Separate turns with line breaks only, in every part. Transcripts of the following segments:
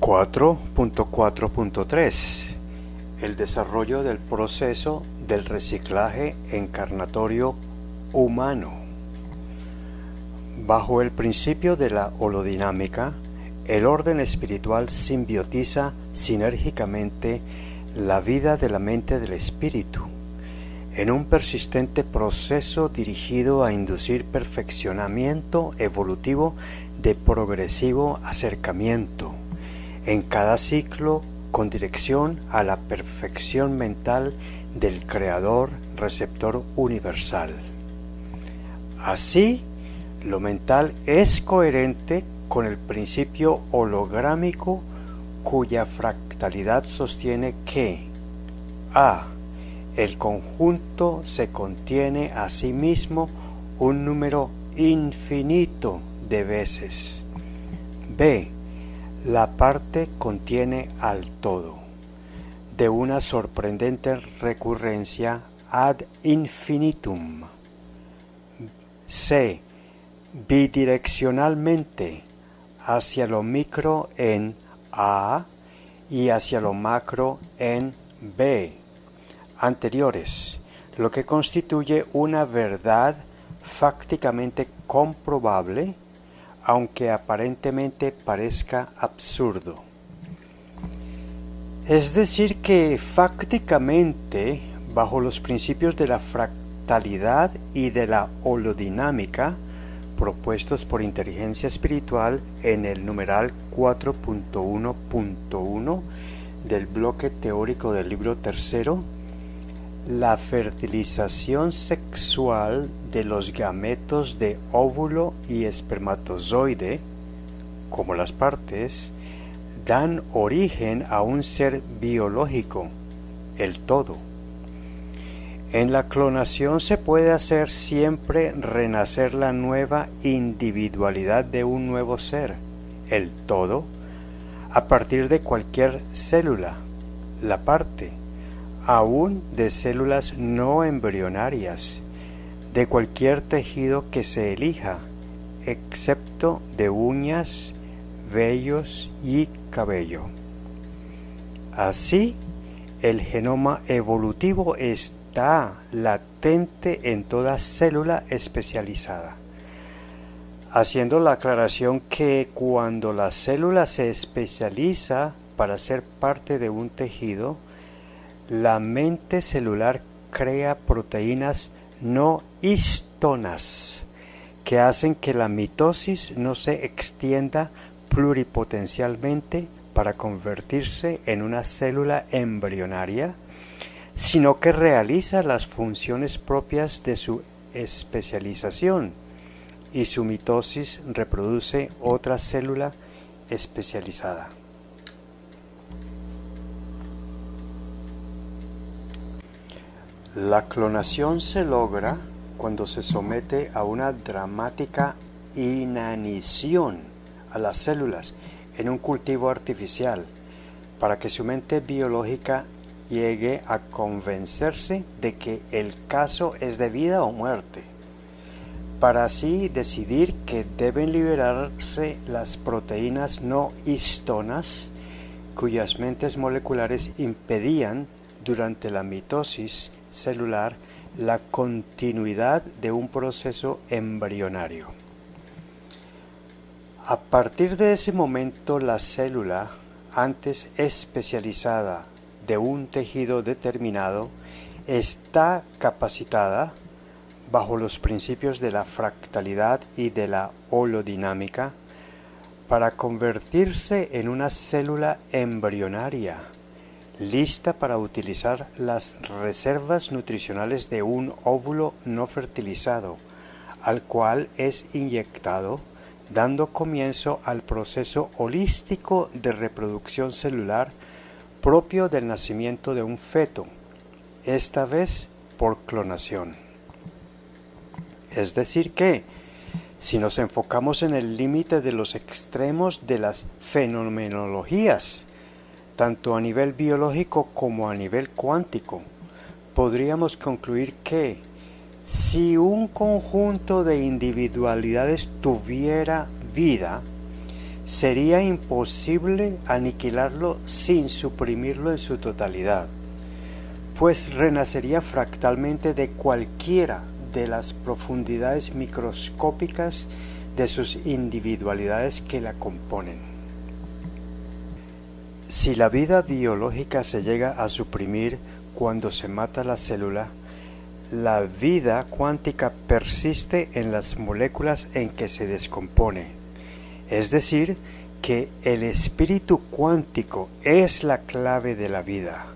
4.4.3 El desarrollo del proceso del reciclaje encarnatorio humano. Bajo el principio de la holodinámica, el orden espiritual simbiotiza sinérgicamente la vida de la mente del espíritu, en un persistente proceso dirigido a inducir perfeccionamiento evolutivo de progresivo acercamiento, en cada ciclo con dirección a la perfección mental del Creador Receptor Universal. Así, lo mental es coherente con el principio holográmico cuya fractalidad sostiene que a. El conjunto se contiene a sí mismo un número infinito de veces. B. La parte contiene al todo, de una sorprendente recurrencia ad infinitum. C. Bidireccionalmente, hacia lo micro en A y hacia lo macro en B. Anteriores, lo que constituye una verdad fácticamente comprobable, aunque aparentemente parezca absurdo. Es decir que fácticamente, bajo los principios de la fractalidad y de la holodinámica, propuestos por inteligencia espiritual en el numeral 4.1.1 del bloque teórico del libro tercero, la fertilización sexual de los gametos de óvulo y espermatozoide, como las partes, dan origen a un ser biológico, el todo. En la clonación se puede hacer siempre renacer la nueva individualidad de un nuevo ser, el todo, a partir de cualquier célula, la parte, aún de células no embrionarias, de cualquier tejido que se elija, excepto de uñas, vellos y cabello. Así, el genoma evolutivo está latente en toda célula especializada, haciendo la aclaración que cuando la célula se especializa para ser parte de un tejido, la mente celular crea proteínas no histonas que hacen que la mitosis no se extienda pluripotencialmente para convertirse en una célula embrionaria, sino que realiza las funciones propias de su especialización y su mitosis reproduce otra célula especializada. La clonación se logra cuando se somete a una dramática inanición a las células en un cultivo artificial para que su mente biológica llegue a convencerse de que el caso es de vida o muerte, para así decidir que deben liberarse las proteínas no histonas cuyas mentes moleculares impedían durante la mitosis celular la continuidad de un proceso embrionario. A partir de ese momento, la célula, antes especializada de un tejido determinado, está capacitada, bajo los principios de la fractalidad y de la holodinámica, para convertirse en una célula embrionaria, lista para utilizar las reservas nutricionales de un óvulo no fertilizado, al cual es inyectado, dando comienzo al proceso holístico de reproducción celular propio del nacimiento de un feto, esta vez por clonación. Es decir que, si nos enfocamos en el límite de los extremos de las fenomenologías, tanto a nivel biológico como a nivel cuántico, podríamos concluir que si un conjunto de individualidades tuviera vida, sería imposible aniquilarlo sin suprimirlo en su totalidad, pues renacería fractalmente de cualquiera de las profundidades microscópicas de sus individualidades que la componen. Si la vida biológica se llega a suprimir cuando se mata la célula, la vida cuántica persiste en las moléculas en que se descompone. Es decir, que el espíritu cuántico es la clave de la vida.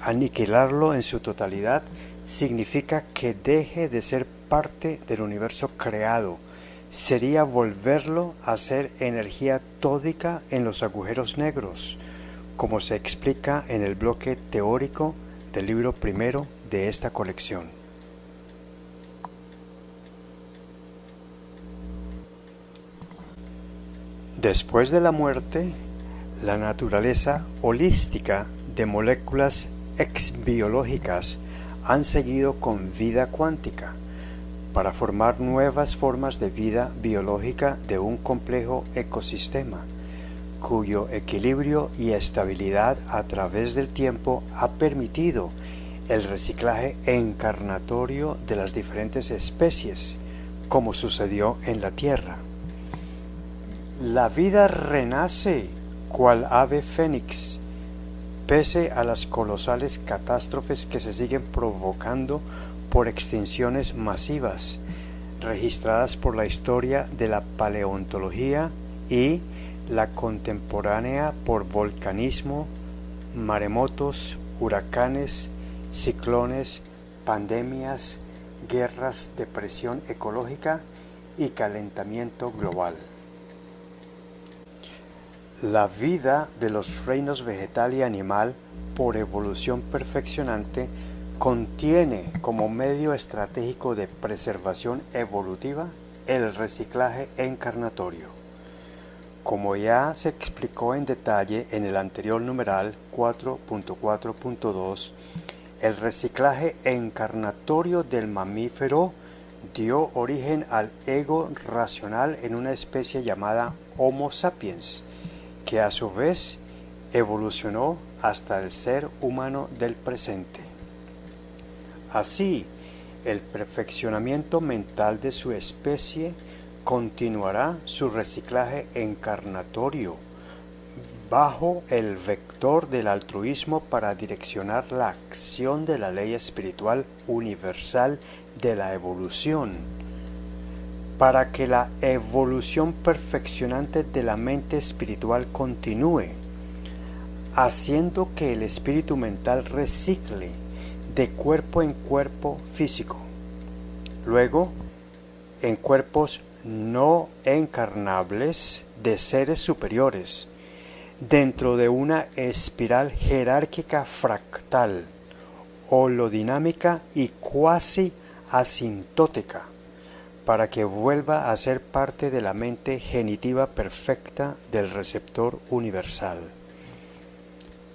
Aniquilarlo en su totalidad significa que deje de ser parte del universo creado. Sería volverlo a ser energía tódica en los agujeros negros, como se explica en el bloque teórico del libro primero de esta colección. Después de la muerte, la naturaleza holística de moléculas exbiológicas han seguido con vida cuántica para formar nuevas formas de vida biológica de un complejo ecosistema, cuyo equilibrio y estabilidad a través del tiempo ha permitido el reciclaje encarnatorio de las diferentes especies, como sucedió en la Tierra. La vida renace cual ave fénix, pese a las colosales catástrofes que se siguen provocando por extinciones masivas, registradas por la historia de la paleontología y la contemporánea por volcanismo, maremotos, huracanes, ciclones, pandemias, guerras, depresión ecológica y calentamiento global. La vida de los reinos vegetal y animal, por evolución perfeccionante, contiene como medio estratégico de preservación evolutiva el reciclaje encarnatorio. Como ya se explicó en detalle en el anterior numeral 4.4.2, el reciclaje encarnatorio del mamífero dio origen al ego racional en una especie llamada Homo sapiens, que a su vez evolucionó hasta el ser humano del presente. Así, el perfeccionamiento mental de su especie continuará su reciclaje encarnatorio bajo el vector del altruismo para direccionar la acción de la ley espiritual universal de la evolución, para que la evolución perfeccionante de la mente espiritual continúe, haciendo que el espíritu mental recicle de cuerpo en cuerpo físico, luego en cuerpos no encarnables de seres superiores, dentro de una espiral jerárquica fractal, holodinámica y cuasi asintótica, para que vuelva a ser parte de la mente genitiva perfecta del receptor universal.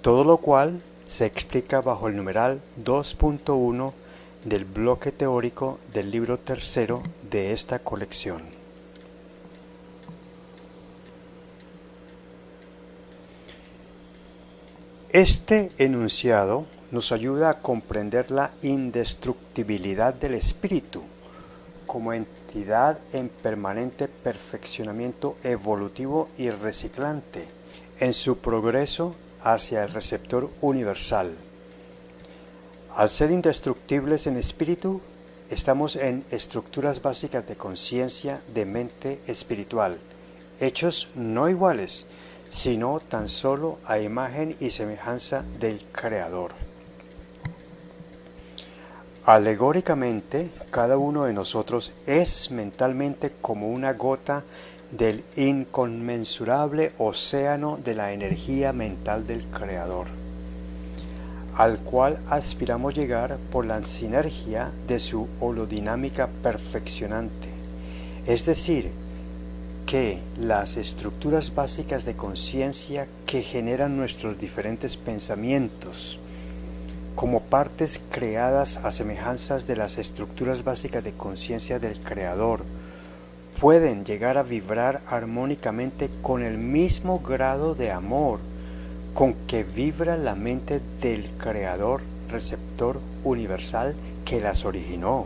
Todo lo cual se explica bajo el numeral 2.1 del bloque teórico del libro tercero de esta colección. Este enunciado nos ayuda a comprender la indestructibilidad del espíritu como entidad en permanente perfeccionamiento evolutivo y reciclante en su progreso hacia el receptor universal. Al ser indestructibles en espíritu, estamos en estructuras básicas de conciencia de mente espiritual, hechos no iguales, sino tan solo a imagen y semejanza del Creador. Alegóricamente, cada uno de nosotros es mentalmente como una gota del inconmensurable océano de la energía mental del Creador, al cual aspiramos llegar por la sinergia de su holodinámica perfeccionante, es decir, que las estructuras básicas de conciencia que generan nuestros diferentes pensamientos, como partes creadas a semejanzas de las estructuras básicas de conciencia del Creador, pueden llegar a vibrar armónicamente con el mismo grado de amor con que vibra la mente del Creador receptor universal que las originó.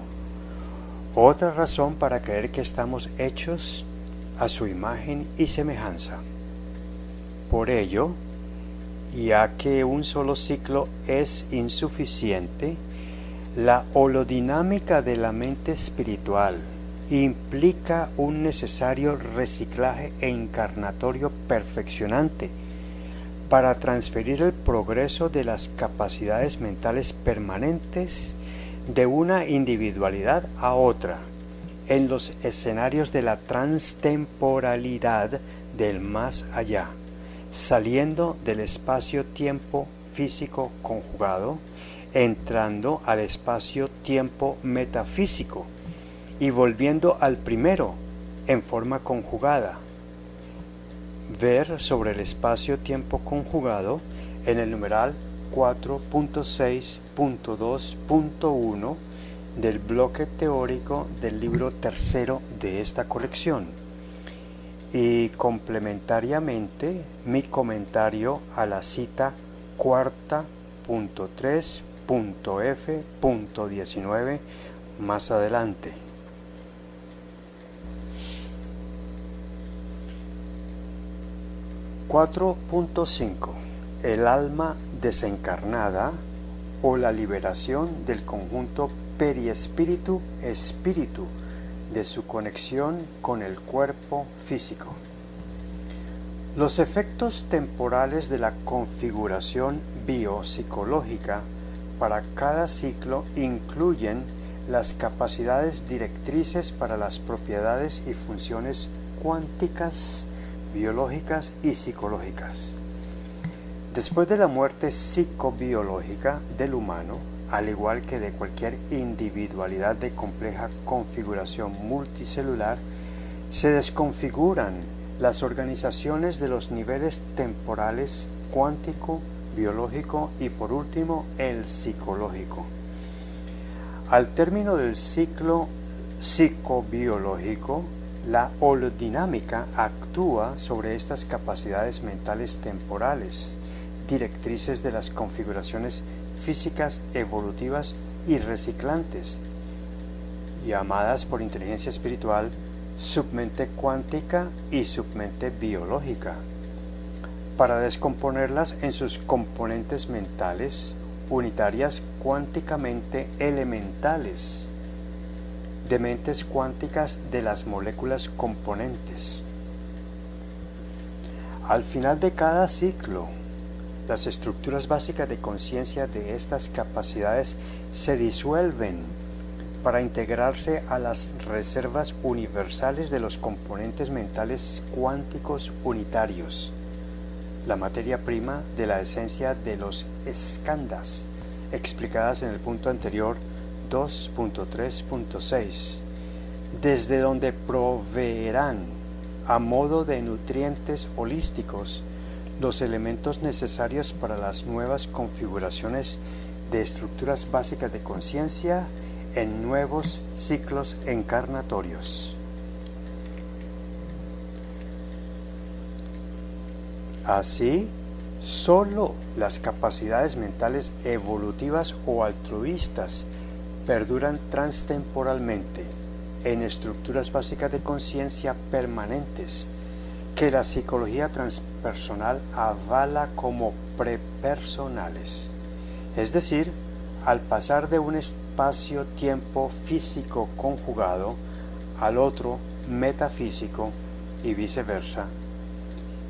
Otra razón para creer que estamos hechos a su imagen y semejanza. Por ello, ya que un solo ciclo es insuficiente, la holodinámica de la mente espiritual implica un necesario reciclaje encarnatorio perfeccionante para transferir el progreso de las capacidades mentales permanentes de una individualidad a otra en los escenarios de la transtemporalidad del más allá, saliendo del espacio-tiempo físico conjugado, entrando al espacio-tiempo metafísico y volviendo al primero en forma conjugada. Ver sobre el espacio-tiempo conjugado en el numeral 4.6.2.1 del bloque teórico del libro tercero de esta colección, y complementariamente mi comentario a la cita cuarta.3.f.19 más adelante. (4.5) El alma desencarnada o la liberación del conjunto periespíritu-espíritu de su conexión con el cuerpo físico. Los efectos temporales de la configuración biopsicológica para cada ciclo incluyen las capacidades directrices para las propiedades y funciones cuánticas, biológicas y psicológicas. Después de la muerte psicobiológica del humano, al igual que de cualquier individualidad de compleja configuración multicelular, se desconfiguran las organizaciones de los niveles temporales cuántico, biológico y por último el psicológico. Al término del ciclo psicobiológico, la holodinámica actúa sobre estas capacidades mentales temporales, directrices de las configuraciones físicas evolutivas y reciclantes, llamadas por inteligencia espiritual submente cuántica y submente biológica, para descomponerlas en sus componentes mentales unitarias cuánticamente elementales, de mentes cuánticas de las moléculas componentes. Al final de cada ciclo, las estructuras básicas de conciencia de estas capacidades se disuelven para integrarse a las reservas universales de los componentes mentales cuánticos unitarios, la materia prima de la esencia de los skandhas, explicadas en el punto anterior 2.3.6, desde donde proveerán, a modo de nutrientes holísticos, los elementos necesarios para las nuevas configuraciones de estructuras básicas de conciencia en nuevos ciclos encarnatorios. Así, sólo las capacidades mentales evolutivas o altruistas perduran transtemporalmente en estructuras básicas de conciencia permanentes que la psicología transpersonal avala como prepersonales, es decir, al pasar de un espacio-tiempo físico conjugado al otro metafísico y viceversa,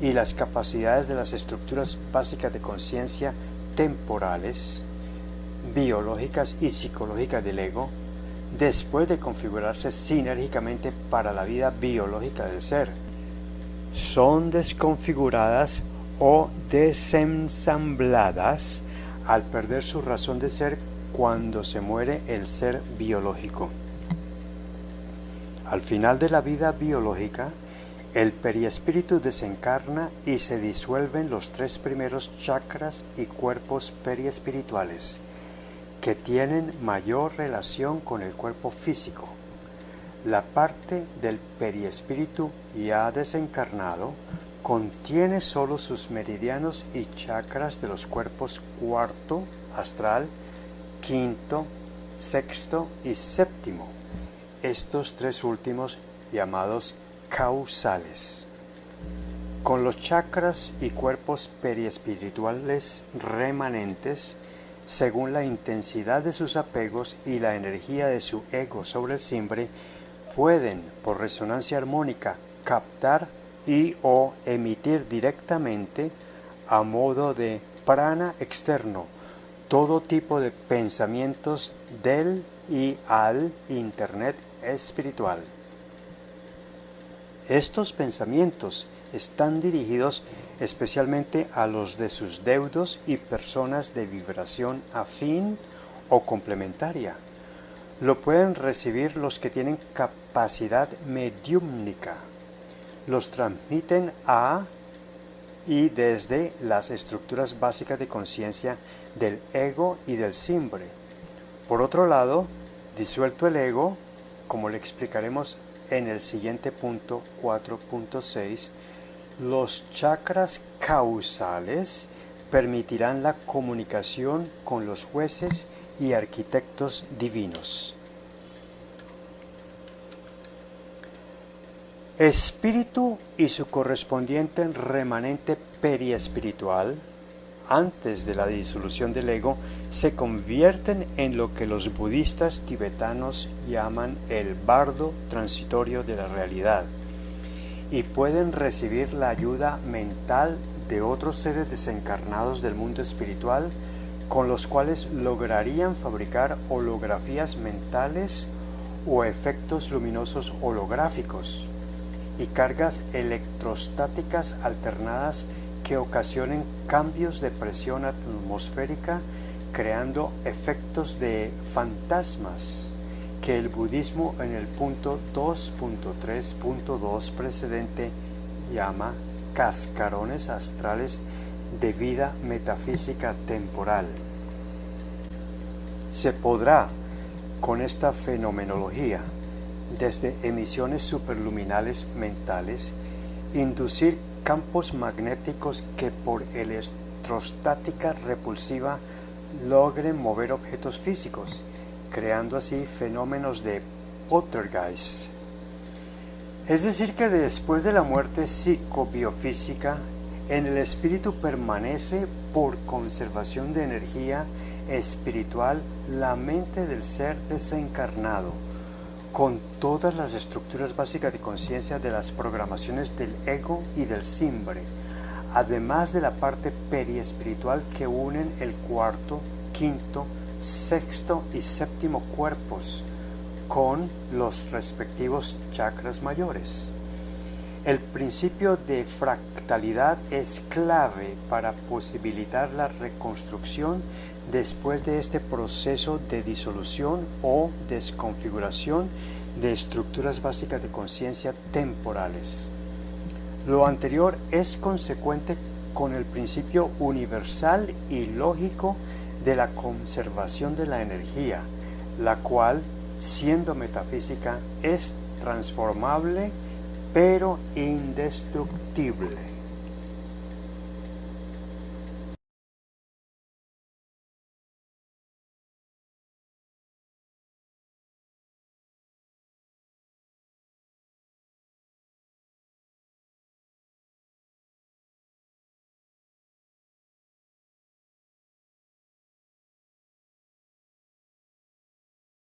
y las capacidades de las estructuras básicas de conciencia temporales, biológicas y psicológicas del ego, después de configurarse sinérgicamente para la vida biológica del ser, son desconfiguradas o desensambladas al perder su razón de ser cuando se muere el ser biológico. Al final de la vida biológica, el periespíritu desencarna y se disuelven los tres primeros chakras y cuerpos periespirituales, que tienen mayor relación con el cuerpo físico. La parte del periespíritu ya desencarnado contiene solo sus meridianos y chakras de los cuerpos cuarto, astral, quinto, sexto y séptimo, estos tres últimos llamados causales. Con los chakras y cuerpos periespirituales remanentes, según la intensidad de sus apegos y la energía de su ego sobre el simbre, pueden, por resonancia armónica, captar y o emitir directamente, a modo de prana externo, todo tipo de pensamientos del y al Internet espiritual. Estos pensamientos están dirigidos especialmente a los de sus deudos y personas de vibración afín o complementaria. Lo pueden recibir los que tienen capacidad mediúmnica. Los transmiten a y desde las estructuras básicas de conciencia del ego y del simbre. Por otro lado, disuelto el ego, como le explicaremos en el siguiente punto 4.6, los chakras causales permitirán la comunicación con los jueces y arquitectos divinos. Espíritu y su correspondiente remanente periespiritual, antes de la disolución del ego, se convierten en lo que los budistas tibetanos llaman el bardo transitorio de la realidad, y pueden recibir la ayuda mental de otros seres desencarnados del mundo espiritual, con los cuales lograrían fabricar holografías mentales o efectos luminosos holográficos y cargas electrostáticas alternadas que ocasionen cambios de presión atmosférica, creando efectos de fantasmas que el budismo en el punto 2.3.2 precedente llama cascarones astrales de vida metafísica temporal. Se podrá, con esta fenomenología, desde emisiones superluminales mentales, inducir campos magnéticos que por electrostática repulsiva logren mover objetos físicos, creando así fenómenos de poltergeist. Es decir, que después de la muerte psicobiofísica, en el espíritu permanece, por conservación de energía espiritual, la mente del ser desencarnado, con todas las estructuras básicas de conciencia de las programaciones del ego y del simbre, además de la parte periespiritual que unen el cuarto, quinto, sexto y séptimo cuerpos con los respectivos chakras mayores. El principio de fractalidad es clave para posibilitar la reconstrucción después de este proceso de disolución o desconfiguración de estructuras básicas de conciencia temporales. Lo anterior es consecuente con el principio universal y lógico de la conservación de la energía, la cual, siendo metafísica, es transformable pero indestructible.